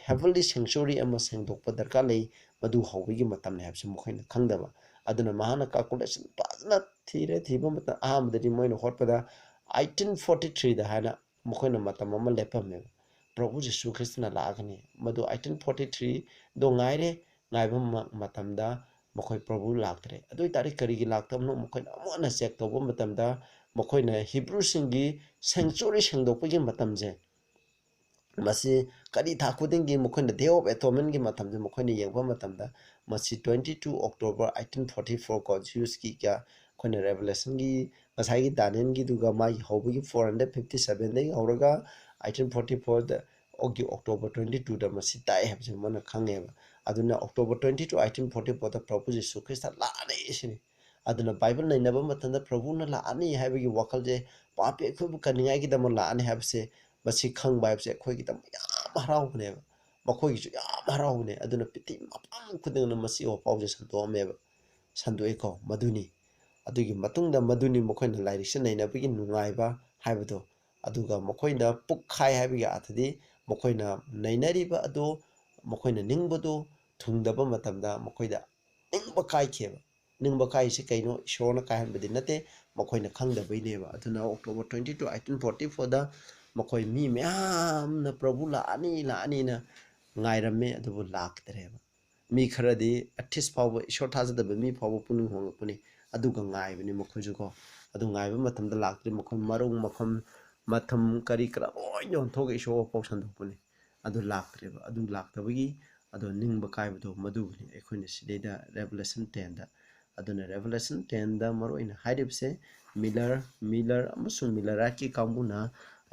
heavenly sanctuary ama sengdokpa darka lei madu hawigi matamne habse mokhaina khangdaba aduna mahana calculation fazna thiba matam ahamdadi moina hotpada 1843 da hana mokhaina matam ama lepame Prabhu Jesu Krishna laagani madu 1843 do ngaire ngaiba matamda mokhoi Prabhu laktre adoi tarik karigi laktamno mokhaina amona check toba matamda mokhaina Hebrew singi sanctuary sengdokpagi matamje masi kari tha khudingi mokhaina day of atonement gi matamje mokhaina yengba matamda masi 22 October 1844 ko Jews ki kya khoina revelation gi masai gi Daniel gi duga mai hobigi 457 dai auraga 1844 da ogi October 22 da masi tai habse mana khangeba aduna October 22 1844 da Prabhu Jesu Christ la ane isini aduna Bible nainaba matanda Prabhu na la ani haibagi wakal je pape khobu kaningai gi dama la ani habse basi khang bai se khoi gi tam yam harawne makhoi gi yam harawne aduna piti mapam khudeng na masi o pause santo meba santo eko maduni adugi matungda maduni mokhoina lairik se naina bigi nungaiba haibado aduga mokhoina pukkhai haibigi athadi mokhoina nainariba ado ꯃꯈꯣꯏꯅ ꯅꯤꯡꯕꯗꯨ ꯊꯨꯡꯗꯕ ꯃꯇꯝꯗ ꯃꯈꯣꯏꯗ ꯅꯤꯡꯕ ꯀꯥꯏꯈꯤꯕ ꯅꯤꯡꯕ ꯀꯥꯏꯁꯤ ꯀꯩꯅꯣ ꯏꯁꯣꯔꯅ ꯀꯥꯏꯍꯟꯕꯗꯤ ꯅꯠꯇꯦ ꯃꯈꯣꯏꯅ ꯈꯪꯗꯕꯩꯅꯦꯕ ꯑꯗꯨꯅ ꯑꯣꯛꯇꯣꯕꯔ 22 1844ꯗ ꯃꯈꯣꯏ ꯃꯤ ꯃꯌꯥꯝꯅ ꯄ꯭ꯔꯚꯨ ꯂꯥꯛꯑꯅꯤ ꯂꯥꯛꯑꯅꯤꯅ ꯉꯥꯏꯔꯝꯃꯦ ꯑꯗꯨꯕꯨ ꯂꯥꯛꯇ꯭ꯔꯦꯕ ꯃꯤ ꯈꯔꯗꯤ ꯑꯊꯤꯁ ꯐꯥꯎꯕ ꯏꯁꯣꯔ ꯊꯥꯖꯗꯕ ꯃꯤ ꯐꯥꯎꯕ ꯄꯨꯛꯅꯤꯡ ꯍꯣꯡꯂꯛꯄꯅꯤ ꯑꯗꯨꯒ ꯉꯥꯏꯕꯅꯤ ꯃꯈꯣꯏꯁꯨ ꯀꯣ ꯑꯗꯨ ꯉꯥꯏꯕ ꯃꯇꯝꯗ ꯂꯥꯛꯇ꯭ꯔꯤ ꯃꯈꯣꯏ ꯃꯔꯨꯝ ꯃꯐꯝ ꯃꯊꯝ ꯀꯔꯤ ꯀꯔꯥ ꯂꯣꯏ ꯌꯣꯟꯊꯣꯛꯑꯒ ꯏꯁꯣꯔ ꯄꯥꯎ ꯁꯟꯗꯣꯛꯄꯅꯤ ꯑꯗꯨ ꯂꯥꯛꯇ꯭ꯔꯦꯕ ꯑꯗꯨ ꯂꯥꯛꯇꯕꯒꯤ ꯑꯗꯣ ꯅꯤꯡꯕ ꯀꯥꯏꯕꯗꯣ ꯃꯗꯨꯕꯨꯅꯤ ꯑꯩꯈꯣꯏꯅ ꯁꯤꯗꯩꯗ ꯔꯦꯚꯦꯂꯦꯁꯟ 10ꯗ ꯑꯗꯨꯅ ꯔꯦꯚꯦꯂꯦꯁꯟ 10ꯗ ꯃꯔꯨꯑꯣꯏꯅ ꯍꯥꯏꯔꯤꯕꯁꯦ ꯃꯤꯂꯔ ꯑꯃꯁꯨꯡ ꯃꯤꯂꯔꯥꯏꯠꯀꯤ ꯀꯥꯡꯕꯨꯅ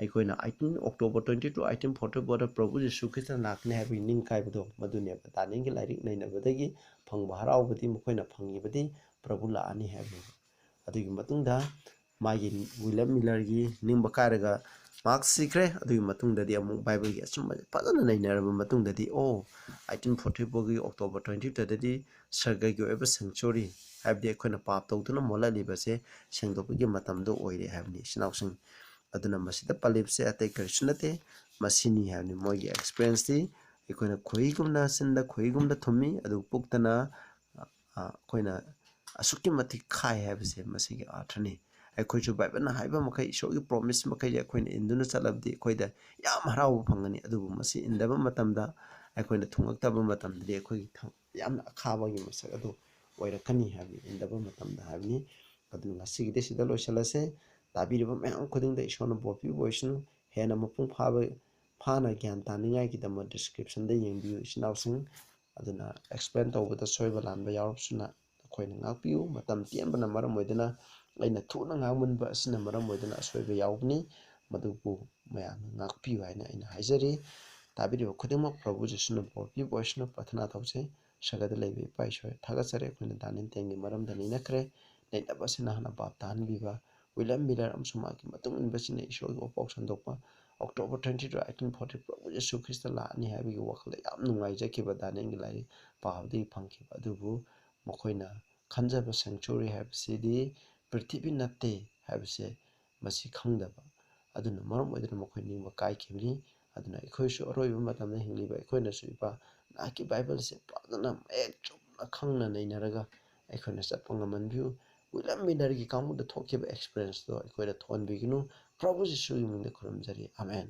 ꯑꯩꯈꯣꯏꯅ 18 ꯑꯣꯛꯇꯣꯕꯔ 22 1844ꯗ ꯄ꯭ꯔꯚꯨ ꯖꯤꯁꯨ ꯈ꯭ꯔꯤꯁꯇ ꯂꯥꯛꯀꯅꯤ ꯍꯥꯏꯕꯒꯤ ꯅꯤꯡ ꯀꯥꯏꯕꯗꯣ ꯃꯗꯨꯅꯦꯕ ꯗꯥꯅꯤꯌꯦꯜꯒꯤ ꯂꯥꯏꯔꯤꯛ ꯅꯩꯅꯕꯗꯒꯤ ꯐꯪꯕ ꯍꯔꯥꯎꯕꯗꯤ ꯃꯈꯣꯏꯅ ꯐꯪꯉꯤꯕꯗꯤ ꯄ꯭ꯔꯚꯨ ꯂꯥꯛꯑꯅꯤ ꯍꯥꯏꯕꯅꯤ ꯑꯗꯨꯒꯤ ꯃꯇꯨꯡꯗ ꯃꯥꯒꯤ ꯋꯤꯂꯤꯌꯝ ꯃꯤꯂꯔꯒꯤ ꯅꯤꯡꯕ ꯀꯥꯏꯔꯒ ꯃꯍꯥꯛ ꯁꯤꯈ꯭ꯔꯦ ꯑꯗꯨꯒꯤ ꯃꯇꯨꯡꯗꯗꯤ ꯑꯃꯨꯛ ꯕꯥꯏꯕꯜꯒꯤ ꯑꯆꯨꯝꯕꯁꯦ ꯐꯖꯅ ꯅꯩꯅꯔꯕ ꯃꯇꯨꯡꯗꯗꯤ 1844ꯒꯤ ꯑꯣꯛꯇꯣꯕꯔ 22ꯗꯗꯤ ꯁꯔꯒꯒꯤ ꯑꯣꯏꯕ ꯁꯦꯡꯆꯨꯔꯤ ꯍꯥꯏꯕꯗꯤ ꯑꯩꯈꯣꯏꯅ ꯄꯥꯞ ꯇꯧꯗꯨꯅ ꯃꯣꯠꯍꯜꯂꯤꯕꯁꯦ ꯁꯦꯡꯗꯣꯛꯄꯒꯤ ꯃꯇꯝꯗꯣ ꯑꯣꯏꯔꯦ ꯍꯥꯏꯕꯅꯤ ꯏꯆꯤꯟꯅꯥꯎꯁꯤꯡ ꯑꯗꯨꯅ ꯃꯁꯤꯗ ꯄꯜꯂꯤꯕꯁꯦ ꯑꯇꯩ ꯀꯔꯤꯁꯨ ꯅꯠꯇꯦ ꯃꯁꯤꯅꯤ ꯍꯥꯏꯕꯅꯤ ꯃꯣꯏꯒꯤ ꯑꯦꯛꯁꯄꯤꯔꯤꯌꯦꯟꯁꯇꯤ ꯑꯩꯈꯣꯏꯅ ꯈꯣꯏꯍꯤꯒꯨꯝꯅ ꯆꯤꯟꯗ ꯈꯣꯏꯍꯤꯒꯨꯝꯅ ꯊꯨꯝꯃꯤ ꯑꯗꯨ ꯄꯨꯛꯇꯅ ꯑꯩꯈꯣꯏꯅ ꯑꯁꯨꯛꯀꯤ ꯃꯇꯤꯛ ꯈꯥꯏ ꯍꯥꯏꯕꯁꯦ ꯃꯁꯤꯒꯤ ꯑꯥꯔꯊꯅꯤ ꯑꯩꯈꯣꯏꯁꯨ ꯕꯥꯏꯕꯜꯅ ꯍꯥꯏꯕ ꯃꯈꯩ ꯏꯁꯣꯔꯒꯤ ꯄ꯭ꯔꯣꯃꯤꯁ ꯃꯈꯩꯁꯦ ꯑꯩꯈꯣꯏꯅ ꯏꯟꯗꯨꯅ ꯆꯠꯂꯕꯗꯤ ꯑꯩꯈꯣꯏꯗ ꯌꯥꯝ ꯍꯔꯥꯎꯕ ꯐꯪꯒꯅꯤ ꯑꯗꯨꯕꯨ ꯃꯁꯤ ꯏꯟꯗꯕ ꯃꯇꯝꯗ ꯑꯩꯈꯣꯏꯅ ꯊꯨꯡꯂꯛꯇꯕ ꯃꯇꯝꯗꯗꯤ ꯑꯩꯈꯣꯏꯒꯤ ꯌꯥꯝꯅ ꯑꯈꯥꯕꯒꯤ ꯃꯁꯛ ꯑꯗꯨ ꯑꯣꯏꯔꯛꯀꯅꯤ ꯍꯥꯏꯕꯅꯤ ꯏꯟꯗꯕ ꯃꯇꯝꯗ ꯍꯥꯏꯕꯅꯤ ꯑꯗꯨꯅ ꯉꯁꯤꯒꯤꯗꯤ ꯁꯤꯗ ꯂꯣꯏꯁꯤꯜꯂꯁꯦ ꯇꯥꯕꯤꯔꯤꯕ ꯃꯌꯥꯝ ꯈꯨꯗꯤꯡꯗ ꯏꯁꯣꯔꯅ ꯕꯣꯔ ꯄꯤꯕ ꯑꯣꯏꯁꯅꯨ ꯍꯦꯟꯅ ꯃꯄꯨꯡ ꯐꯥꯅ ꯒ꯭ꯌꯥꯟ ꯇꯥꯅꯤꯡꯉꯥꯏꯒꯤꯗꯃꯛ ꯗꯤꯁꯀ꯭ꯔꯤꯞꯁꯟꯗ ꯌꯦꯡꯕꯤꯌꯨ ꯏꯆꯤꯟꯅꯥꯎꯁꯤꯡ ꯑꯗꯨꯅ ꯑꯦꯛꯁꯄ꯭ꯂꯦꯟ ꯇꯧꯕꯗ ꯁꯣꯏꯕ ꯂꯥꯟꯕ ꯌꯥꯎꯔꯕꯁꯨꯅ ꯑꯩꯈꯣꯏꯅ ꯉꯥꯛꯄꯤꯌꯨ ꯃꯇꯝ ꯇꯦꯟꯕꯅ ꯃꯔꯝ ꯑꯣꯏꯗꯨꯅ ꯑꯩꯅ ꯊꯨꯅ ꯉꯥꯡꯃꯟꯕ ꯑꯁꯤꯅ ꯃꯔꯝ ꯑꯣꯏꯗꯨꯅ ꯑꯁꯣꯏꯕ ꯌꯥꯎꯕꯅꯤ ꯃꯗꯨꯕꯨ ꯃꯌꯥꯝꯅ ꯉꯥꯛꯄꯤꯌꯨ ꯍꯥꯏꯅ ꯑꯩꯅ ꯍꯥꯏꯖꯔꯤ ꯇꯥꯕꯤꯔꯤꯕ ꯈꯨꯗꯤꯡꯃꯛ ꯄ꯭ꯔꯚꯨ ꯖꯤꯁꯨꯅ ꯕꯣꯔ ꯄꯤꯕ ꯑꯣꯏꯁꯅꯨ ꯄ꯭ꯔꯊꯅꯥ ꯇꯧꯖꯩ ꯁꯔꯒꯗ ꯂꯩꯕ ꯏꯄꯥ ꯏꯁꯣꯔ ꯊꯥꯒꯠꯆꯔꯦ ꯑꯩꯈꯣꯏꯅ ꯗꯥꯅꯤꯌꯦꯜ 10ꯒꯤ ꯃꯔꯝꯗ ꯅꯩꯅꯈ꯭ꯔꯦ ꯅꯩꯅꯕ ꯑꯁꯤꯅ ꯍꯥꯟꯅ ꯚꯥꯞ ꯇꯥꯍꯟꯕꯤꯕ ꯋꯤꯂꯤꯌꯝ ꯃꯤꯂꯔ ꯑꯃꯁꯨꯡ ꯃꯍꯥꯛꯀꯤ ꯃꯇꯨꯡ ꯏꯟꯕꯁꯤꯡꯅ ꯏꯁꯣꯔꯒꯤ ꯋꯥꯄꯥꯎ ꯁꯟꯗꯣꯛꯄ ꯑꯣꯛꯇꯣꯕꯔ 22 1840 ꯄ꯭ꯔꯚꯨ ꯖꯤꯁꯨ ꯈ꯭ꯔꯤꯁꯇ ꯂꯥꯛꯑꯅꯤ ꯍꯥꯏꯕꯒꯤ ꯋꯥꯈꯜꯗ ꯌꯥꯝ ꯅꯨꯡꯉꯥꯏꯖꯈꯤꯕ ꯗꯥꯅꯤꯌꯦꯜꯒꯤ ꯂꯥꯏꯔꯤꯛ ꯄꯥꯕꯗꯒꯤ ꯐꯪꯈꯤꯕ ꯑꯗꯨꯕꯨ ꯃꯈꯣꯏꯅ ꯈꯟꯖꯕ ꯁꯦꯡꯆꯨꯔꯤ ꯍꯥꯏꯕꯁꯤꯗꯤ ꯄ꯭ꯔꯤꯊꯤꯕꯤ ꯅꯠꯇꯦ ꯍꯥꯏꯕꯁꯦ ꯃꯁꯤ ꯈꯪꯗꯕ ꯑꯗꯨꯅ ꯃꯔꯝ ꯑꯣꯏꯗꯨꯅ ꯃꯈꯣꯏ ꯅꯤꯡꯕ ꯀꯥꯏꯈꯤꯕꯅꯤ ꯑꯗꯨꯅ ꯑꯩꯈꯣꯏꯁꯨ ꯑꯔꯣꯏꯕ ꯃꯇꯝꯗ ꯍꯤꯡꯂꯤꯕ ꯑꯩꯈꯣꯏꯅꯁꯨ ꯏꯄꯥ ꯅꯍꯥꯛꯀꯤ ꯕꯥꯏꯕꯜꯁꯦ ꯐꯖꯅ ꯃꯌꯦꯛ ꯆꯨꯝꯅ ꯈꯪꯅ ꯅꯩꯅꯔꯒ ꯑꯩꯈꯣꯏꯅ ꯆꯠꯄ ꯉꯝꯍꯟꯕꯤꯌꯨ ꯋꯤꯂꯤꯌꯝ ꯃꯤꯂꯔꯒꯤ ꯀꯥꯡꯕꯨꯗ ꯊꯣꯛꯈꯤꯕ ꯑꯦꯛꯁꯄꯤꯔꯤꯌꯦꯟꯁꯇꯣ ꯑꯩꯈꯣꯏꯗ ꯊꯣꯛꯍꯟꯕꯤꯒꯅꯨ ꯄ꯭ꯔꯚꯨ ꯖꯤꯁꯨꯒꯤ ꯃꯤꯡꯗ ꯈꯨꯔꯨꯝꯖꯔꯤ ꯑꯃꯦꯟ